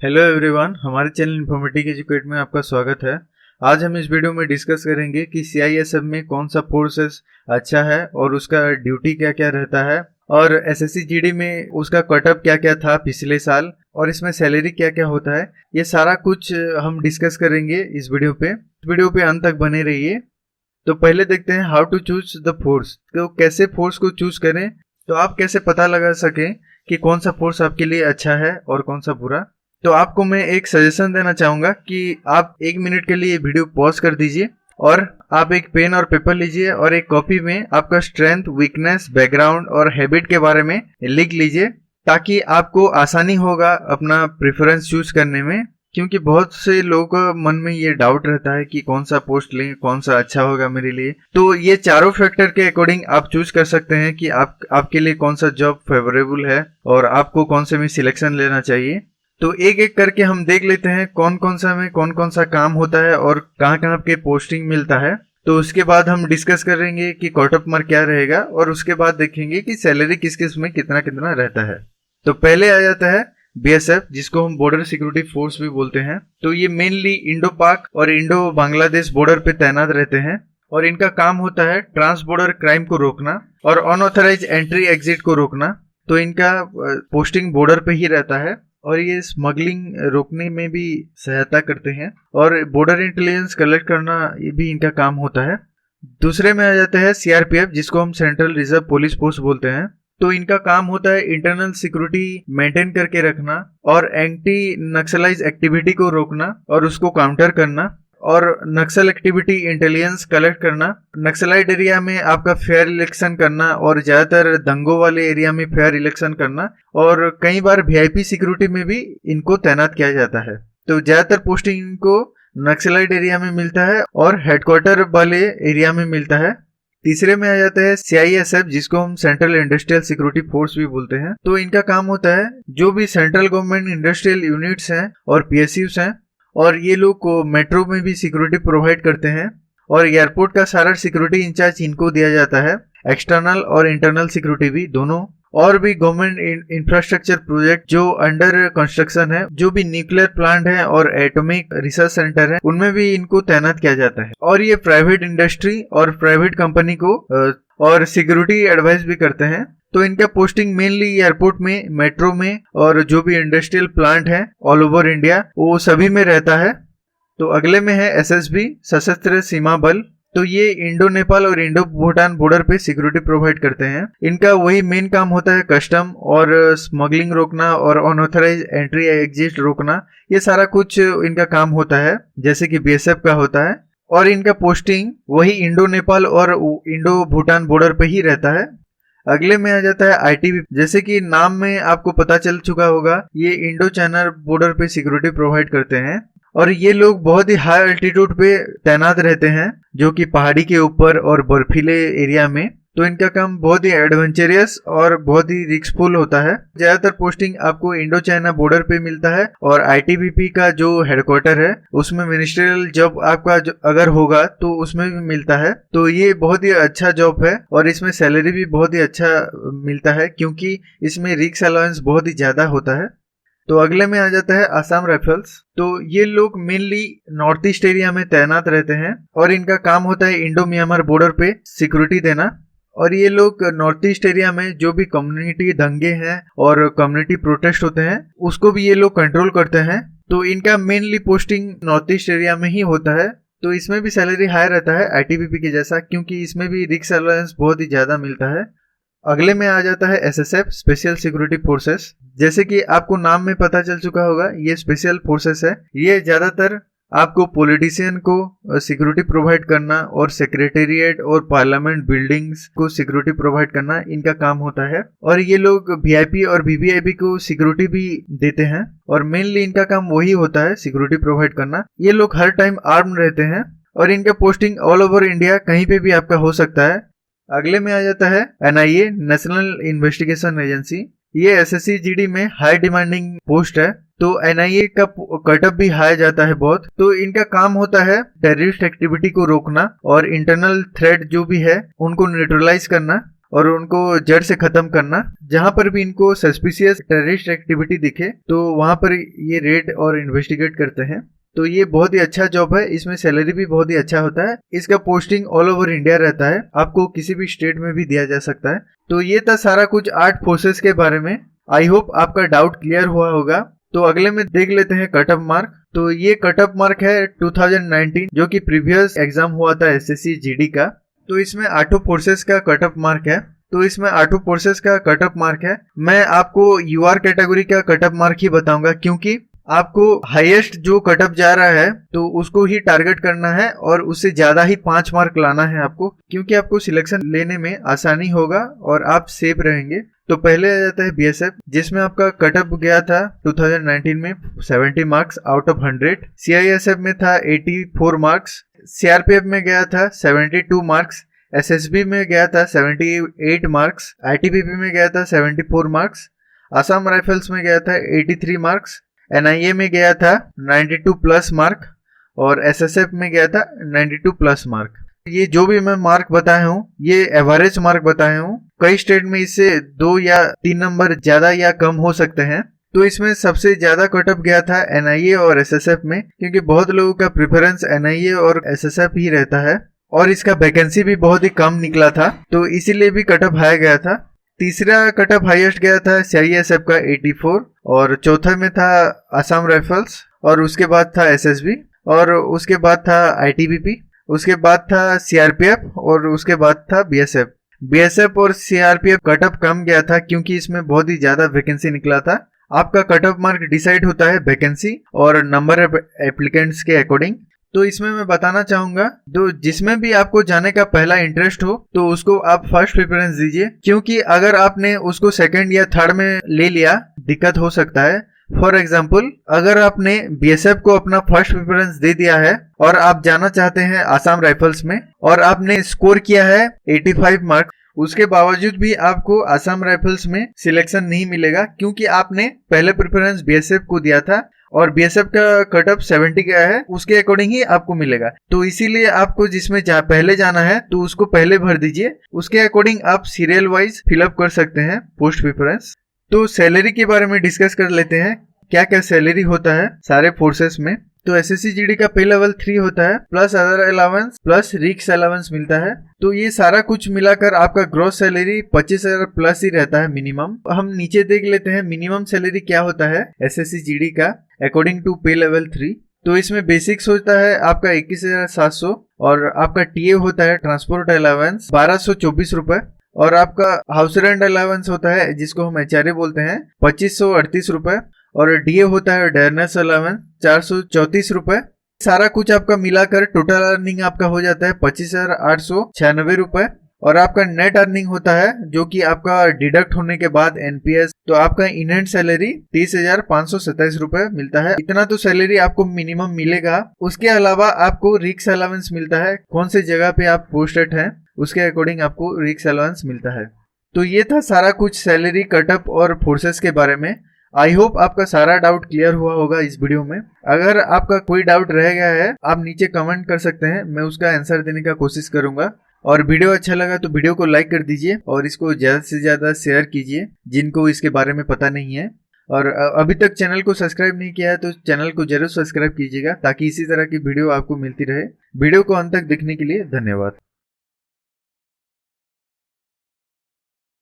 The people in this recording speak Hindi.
हेलो एवरीवन, हमारे चैनल इन्फॉर्मेटिक एजुकेट में आपका स्वागत है। आज हम इस वीडियो में डिस्कस करेंगे कि सीआईएसएफ में कौन सा फोर्सेस अच्छा है और उसका ड्यूटी क्या क्या रहता है, और एसएससी जीडी में उसका कटअप क्या क्या था पिछले साल, और इसमें सैलरी क्या क्या होता है। ये सारा कुछ हम डिस्कस करेंगे इस वीडियो पे अंत तक बने रहिए। तो पहले देखते हैं how to choose the force. तो कैसे फोर्स को चूज करें, तो आप कैसे पता लगा सकें कि कौन सा फोर्स आपके लिए अच्छा है और कौन सा बुरा। तो आपको मैं एक सजेशन देना चाहूंगा कि आप 1 मिनट के लिए वीडियो पॉज कर दीजिए और आप एक पेन और पेपर लीजिए और एक कॉपी में आपका स्ट्रेंथ, वीकनेस, बैकग्राउंड और हैबिट के बारे में लिख लीजिए, ताकि आपको आसानी होगा अपना प्रेफरेंस चूज करने में। क्योंकि बहुत से लोगों को मन में ये डाउट रहता है कि कौन सा पोस्ट लें, कौन सा अच्छा होगा मेरे लिए। तो ये चारों फैक्टर के अकॉर्डिंग आप चूज कर सकते हैं कि आपके लिए कौन सा जॉब फेवरेबल है और आपको कौन से में सिलेक्शन लेना चाहिए। तो एक एक करके हम देख लेते हैं कौन कौन सा काम होता है और कहाँ कहाँ पे पोस्टिंग मिलता है। तो उसके बाद हम डिस्कस करेंगे कि कट-ऑफ मार्क क्या रहेगा, और उसके बाद देखेंगे कि सैलरी किस किस में कितना कितना रहता है। तो पहले आ जाता है बीएसएफ, जिसको हम बॉर्डर सिक्योरिटी फोर्स भी बोलते हैं। तो ये मेनली इंडो पाक और इंडो बांग्लादेश बॉर्डर पे तैनात रहते हैं, और इनका काम होता है ट्रांस बॉर्डर क्राइम को रोकना और अनऑथराइज एंट्री एग्जिट को रोकना। तो इनका पोस्टिंग बॉर्डर पे ही रहता है और ये स्मगलिंग रोकने में भी सहायता करते हैं, और बॉर्डर इंटेलिजेंस कलेक्ट करना ये भी इनका काम होता है। दूसरे में आ जाते हैं सीआरपीएफ, जिसको हम सेंट्रल रिजर्व पुलिस फोर्स बोलते हैं। तो इनका काम होता है इंटरनल सिक्योरिटी मेंटेन करके रखना और एंटी नक्सलाइज एक्टिविटी को रोकना और उसको काउंटर करना, और नक्सल एक्टिविटी इंटेलिजेंस कलेक्ट करना, नक्सलाइट एरिया में आपका फेयर इलेक्शन करना और ज्यादातर दंगों वाले एरिया में फेयर इलेक्शन करना, और कई बार वीआईपी सिक्योरिटी में भी इनको तैनात किया जाता है। तो ज्यादातर पोस्टिंग इनको नक्सलाइट एरिया में मिलता है और हेडक्वार्टर वाले एरिया में मिलता है। तीसरे में आ जाता है सीआईएसएफ, जिसको हम सेंट्रल इंडस्ट्रियल सिक्योरिटी फोर्स भी बोलते हैं। तो इनका काम होता है जो भी सेंट्रल गवर्नमेंट इंडस्ट्रियल यूनिट्स हैं और पीएसयूज हैं, और ये लोग को मेट्रो में भी सिक्योरिटी प्रोवाइड करते हैं, और एयरपोर्ट का सारा सिक्योरिटी इंचार्ज इनको दिया जाता है, एक्सटर्नल और इंटरनल सिक्योरिटी भी दोनों। और भी गवर्नमेंट इंफ्रास्ट्रक्चर प्रोजेक्ट जो अंडर कंस्ट्रक्शन है, जो भी न्यूक्लियर प्लांट है और एटॉमिक रिसर्च सेंटर है, उनमें भी इनको तैनात किया जाता है। और ये प्राइवेट इंडस्ट्री और प्राइवेट कंपनी को और सिक्योरिटी एडवाइस भी करते हैं। तो इनका पोस्टिंग मेनली एयरपोर्ट में, मेट्रो में, और जो भी इंडस्ट्रियल प्लांट है ऑल ओवर इंडिया, वो सभी में रहता है। तो अगले में है एसएसबी, सशस्त्र सीमा बल। तो ये इंडो नेपाल और इंडो भूटान बॉर्डर पे सिक्योरिटी प्रोवाइड करते हैं। इनका वही मेन काम होता है कस्टम और स्मगलिंग रोकना और अनऑथराइज एंट्री एग्जिट रोकना। ये सारा कुछ इनका काम होता है, जैसे कि बीएसएफ का होता है। और इनका पोस्टिंग वही इंडो नेपाल और इंडो भूटान बॉर्डर पे ही रहता है। अगले में आ जाता है आईटीबीपी। जैसे कि नाम में आपको पता चल चुका होगा, ये इंडो चाइना बॉर्डर पे सिक्योरिटी प्रोवाइड करते हैं, और ये लोग बहुत ही हाई अल्टीट्यूड पे तैनात रहते हैं, जो कि पहाड़ी के ऊपर और बर्फीले एरिया में। तो इनका काम बहुत ही एडवेंचरियस और बहुत ही रिस्कफुल होता है। ज्यादातर पोस्टिंग आपको इंडो चाइना बॉर्डर पे मिलता है, और आईटीबीपी का जो हेडक्वार्टर है उसमें मिनिस्ट्रियल जॉब आपका अगर होगा तो उसमें भी मिलता है। तो ये बहुत ही अच्छा जॉब है, और इसमें सैलरी भी बहुत ही अच्छा मिलता है, क्योंकि इसमें रिस्क अलाउंस बहुत ही ज्यादा होता है। तो अगले में आ जाता है आसाम राइफल्स। तो ये लोग मेनली नॉर्थ ईस्ट एरिया में तैनात रहते हैं, और इनका काम होता है इंडो म्यांमार बॉर्डर पे सिक्योरिटी देना। और ये लोग नॉर्थ ईस्ट एरिया में जो भी कम्युनिटी दंगे हैं और कम्युनिटी प्रोटेस्ट होते हैं, उसको भी ये लोग कंट्रोल करते हैं। तो इनका mainly posting north east area में ही होता है। तो इसमें भी सैलरी हाई रहता है आईटीबीपी के जैसा, क्योंकि इसमें भी रिस्क अलाउंस बहुत ही ज्यादा मिलता है। अगले में आ जाता है एसएसएफ, स्पेशल सिक्योरिटी फोर्सेस। जैसे कि आपको नाम में पता चल चुका होगा, ये स्पेशल फोर्सेस है। ये ज्यादातर आपको पॉलिटिशियन को सिक्योरिटी प्रोवाइड करना और सेक्रेटेरिएट और पार्लियामेंट बिल्डिंग्स को सिक्योरिटी प्रोवाइड करना इनका काम होता है। और ये लोग वीआईपी और वीवीआईपी को सिक्योरिटी भी देते हैं, और मेनली इनका काम वही होता है, सिक्योरिटी प्रोवाइड करना। ये लोग हर टाइम आर्म रहते हैं, और इनका पोस्टिंग ऑल ओवर इंडिया कहीं पे भी आपका हो सकता है। अगले में आ जाता है एनआईए, नेशनल इन्वेस्टिगेशन एजेंसी। ये एसएससी जीडी में हाई डिमांडिंग पोस्ट है। तो एनआईए का कटअप भी हाई जाता है बहुत। तो इनका काम होता है टेररिस्ट एक्टिविटी को रोकना और इंटरनल थ्रेट जो भी है उनको न्यूट्रलाइज करना, और उनको जड़ से खत्म करना। जहां पर भी इनको सस्पिशियस टेररिस्ट एक्टिविटी दिखे तो वहां पर ये रेड और इन्वेस्टिगेट करते हैं। तो ये बहुत ही अच्छा जॉब है, इसमें सैलरी भी बहुत ही अच्छा होता है। इसका पोस्टिंग ऑल ओवर इंडिया रहता है, आपको किसी भी स्टेट में भी दिया जा सकता है। तो ये था सारा कुछ 8 फोर्सेस के बारे में। आई होप आपका डाउट क्लियर हुआ होगा। तो अगले में देख लेते हैं कट ऑफ मार्क। तो ये कट ऑफ मार्क है 2019 जो कि प्रीवियस एग्जाम हुआ था एसएससी जीडी का। तो इसमें 8 फोर्सेस का कट ऑफ मार्क है। तो इसमें 8 फोर्सेस का कट ऑफ मार्क है। मैं आपको यूआर कैटेगरी का कट ऑफ मार्क ही बताऊंगा, क्योंकि आपको हाईएस्ट जो कट ऑफ जा रहा है तो उसको ही टारगेट करना है और उससे ज्यादा ही 5 मार्क लाना है आपको, क्योंकि आपको सिलेक्शन लेने में आसानी होगा और आप सेफ रहेंगे। तो पहले आ जाता है बीएसएफ, जिसमें आपका कट ऑफ गया था 2019 में 70 मार्क्स आउट ऑफ 100। सीआईएसएफ में था 84 मार्क्स। सीआरपीएफ में गया था 72 मार्क्स। एसएसबी में गया था 78 मार्क्स। आईटीबीपी में गया था 74 मार्क्स। असम राइफल्स में गया था 83 मार्क्स। एनआईए में गया था 92 प्लस मार्क और एसएसएफ में गया था 92 प्लस मार्क। ये जो भी मैं मार्क बताया हूँ ये एवरेज मार्क बताया हूँ। कई स्टेट में इससे 2 या 3 नंबर ज्यादा या कम हो सकते हैं। तो इसमें सबसे ज्यादा कट ऑफ गया था एनआईए और एसएसएफ में, क्योंकि बहुत लोगों का प्रेफरेंस एनआईए और एसएसएफ ही रहता है और इसका वैकेंसी भी बहुत ही कम निकला था, तो इसीलिए भी कट ऑफ हाई गया था। तीसरा कट ऑफ हाईएस्ट गया था सीआईएसएफ का 84 और चौथा में था असम राइफल्स और उसके बाद था एसएसबी और उसके बाद था आईटीबीपी, उसके बाद था सीआरपीएफ और उसके बाद था बीएसएफ। बीएसएफ और सीआरपीएफ कट ऑफ कम गया था क्योंकि इसमें बहुत ही ज्यादा वैकेंसी निकला था। आपका कट ऑफ मार्क डिसाइड होता है वैकेंसी और नंबर ऑफ एप्लीकेंट्स के अकॉर्डिंग। तो इसमें मैं बताना चाहूंगा, तो जिसमें भी आपको जाने का पहला इंटरेस्ट हो तो उसको आप फर्स्ट प्रेफरेंस दीजिए, क्योंकि अगर आपने उसको सेकंड या थर्ड में ले लिया दिक्कत हो सकता है। फॉर एग्जाम्पल, अगर आपने बीएसएफ को अपना फर्स्ट प्रेफरेंस दे दिया है और आप जाना चाहते हैं आसाम राइफल्स में और आपने स्कोर किया है 85 मार्क, उसके बावजूद भी आपको आसाम राइफल्स में सिलेक्शन नहीं मिलेगा, क्योंकि आपने पहले प्रेफरेंस बीएसएफ को दिया था और बीएसएफ का कट ऑफ 70 गया है, उसके अकॉर्डिंग ही आपको मिलेगा। तो इसीलिए आपको जिसमें पहले जाना है तो उसको पहले भर दीजिए, उसके अकॉर्डिंग आप सीरियल वाइज फिलअप कर सकते हैं पोस्ट प्रेफरेंस। तो सैलरी के बारे में डिस्कस कर लेते हैं, क्या क्या सैलरी होता है सारे फोर्सेस में। तो एसएससी जीडी का पे लेवल 3 होता है, प्लस अदर अलावेंस प्लस रिक्स अलावेंस मिलता है। तो ये सारा कुछ मिलाकर आपका ग्रॉस सैलरी 25,000 प्लस ही रहता है मिनिमम। हम नीचे देख लेते हैं मिनिमम सैलरी क्या होता है एसएससी जीडी का अकॉर्डिंग टू पे लेवल 3। तो इसमें बेसिक्स होता है आपका 21,700 और आपका टीए होता है ट्रांसपोर्ट अलावेंस 1224 रुपए और आपका हाउस रेंट अलावेंस होता है जिसको हम एचआरए बोलते हैं 2538 रुपए और डीए होता है डेयरनेस अलावेंस 434 रुपए। सारा कुछ आपका मिलाकर टोटल अर्निंग आपका हो जाता है 25,896 रुपए और आपका नेट अर्निंग होता है जो कि आपका डिडक्ट होने के बाद एनपीएस, तो आपका इन हैंड सैलरी 30,527 रुपए मिलता है। इतना तो सैलरी आपको मिनिमम मिलेगा। उसके अलावा आपको रिक्स अलावेंस मिलता है, कौन से जगह पे आप पोस्टेड हैं उसके अकॉर्डिंग आपको रिक्स अलावेंस मिलता है। तो ये था सारा कुछ सैलरी कटअप और फोर्सेस के बारे में। आई होप आपका सारा डाउट क्लियर हुआ होगा इस वीडियो में। अगर आपका कोई डाउट रह गया है आप नीचे कमेंट कर सकते हैं, मैं उसका आंसर देने का कोशिश करूंगा। और वीडियो अच्छा लगा तो वीडियो को लाइक कर दीजिए और इसको ज्यादा से ज्यादा शेयर कीजिए जिनको इसके बारे में पता नहीं है। और अभी तक चैनल को सब्सक्राइब नहीं किया है तो चैनल को जरूर सब्सक्राइब कीजिएगा ताकि इसी तरह की वीडियो आपको मिलती रहे। वीडियो को अंत तक देखने के लिए धन्यवाद।